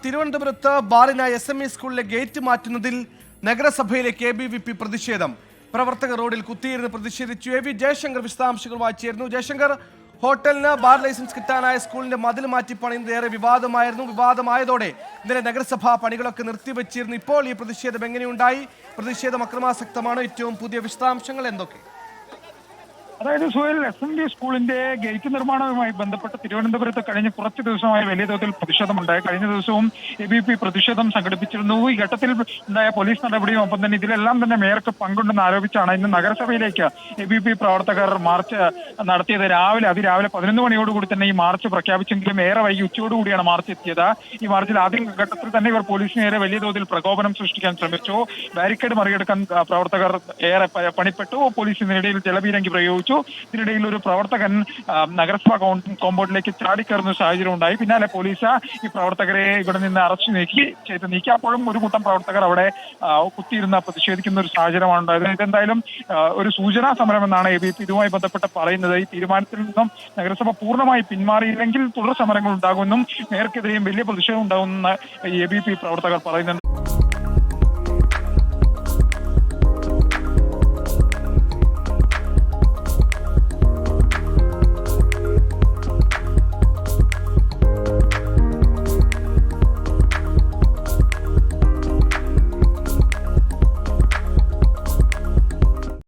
തിരുവനന്തപുരത്ത് ബാറിന SME സ്കൂളിലെ gate മാറ്റുന്നതിൽ നഗരസഭയിലേക്ക് ABVP പ്രതിഷേധം. പ്രവർത്തകർ റോഡിൽ കുത്തിയിരുന്ന് പ്രതിഷേധിച്ചു. AV ജയശങ്കർ വിശദാംശങ്ങളുമായി ചേർന്നു. ജയശങ്കർ, ഹോട്ടലിന് ബാർ ലൈസൻസ് കിട്ടാനായ സ്കൂളിന്റെ മതിൽ മാറ്റി പണിയുന്നത് ഏറെ വിവാദമായിരുന്നു. വിവാദമായതോടെ ഇന്നലെ നഗരസഭ പണികളൊക്കെ നിർത്തിവെച്ചിരുന്നു. ഇപ്പോൾ ഈ പ്രതിഷേധം എങ്ങനെയുണ്ടായി? പ്രതിഷേധം അക്രമാസക്തമാണ്. ഏറ്റവും പുതിയ വിശദാംശങ്ങൾ എന്തൊക്കെ? അതായത് സുഹേൽ, SMB സ്കൂളിന്റെ ഗേറ്റ് നിർമ്മാണവുമായി ബന്ധപ്പെട്ട് തിരുവനന്തപുരത്ത് കഴിഞ്ഞ കുറച്ച് ദിവസമായി വലിയ തോതിൽ പ്രതിഷേധമുണ്ടായി. കഴിഞ്ഞ ദിവസവും ABP പ്രതിഷേധം സംഘടിപ്പിച്ചിരുന്നു. ഈ ഘട്ടത്തിൽ ഉണ്ടായ പോലീസ് നടപടിയും ഒപ്പം തന്നെ ഇതിലെല്ലാം തന്നെ മേയർക്ക് പങ്കുണ്ടെന്ന് ആരോപിച്ചാണ് ഇന്ന് നഗരസഭയിലേക്ക് ABP പ്രവർത്തകർ മാർച്ച് നടത്തിയത്. അതിരാവിലെ 11 മണിയോടുകൂടി തന്നെ ഈ മാർച്ച് പ്രഖ്യാപിച്ചെങ്കിലും ഏറെ വൈകി ഉച്ചയോടുകൂടിയാണ് മാർച്ച് എത്തിയത്. ഈ മാർച്ചിൽ ആദ്യ ഘട്ടത്തിൽ തന്നെ ഇവർ പോലീസിന് നേരെ വലിയ തോതിൽ പ്രകോപനം സൃഷ്ടിക്കാൻ ശ്രമിച്ചു. ബാരിക്കേഡ് മറികടക്കാൻ പ്രവർത്തകർ ഏറെ പണിപ്പെട്ടു. പോലീസിനിടയിൽ ജലപീരങ്കി പ്രയോഗിച്ചു. ഇതിനിടയിൽ ഒരു പ്രവർത്തകൻ നഗരസഭാ കോമ്പൗണ്ടിലേക്ക് ചാടിക്കയറുന്ന സാഹചര്യം ഉണ്ടായി. പിന്നാലെ പോലീസ് ഈ പ്രവർത്തകരെ ഇവിടെ നിന്ന് അറസ്റ്റ് നീക്കി. അപ്പോഴും ഒരു കൂട്ടം പ്രവർത്തകർ അവിടെ കുത്തിയിരുന്ന് പ്രതിഷേധിക്കുന്ന ഒരു സാഹചര്യമാണ് ഉണ്ടായത്. ഇതെന്തായാലും ഒരു സൂചനാ സമരമെന്നാണ് ABP ഇതുമായി ബന്ധപ്പെട്ട് പറയുന്നത്. ഈ തീരുമാനത്തിൽ നിന്നും നഗരസഭ പൂർണ്ണമായി പിന്മാറിയില്ലെങ്കിൽ തുടർ സമരങ്ങൾ ഉണ്ടാകുമെന്നും മേയർക്കെതിരെയും വലിയ പ്രതിഷേധം ഉണ്ടാകുമെന്ന് ABP പ്രവർത്തകർ പറയുന്നുണ്ട്.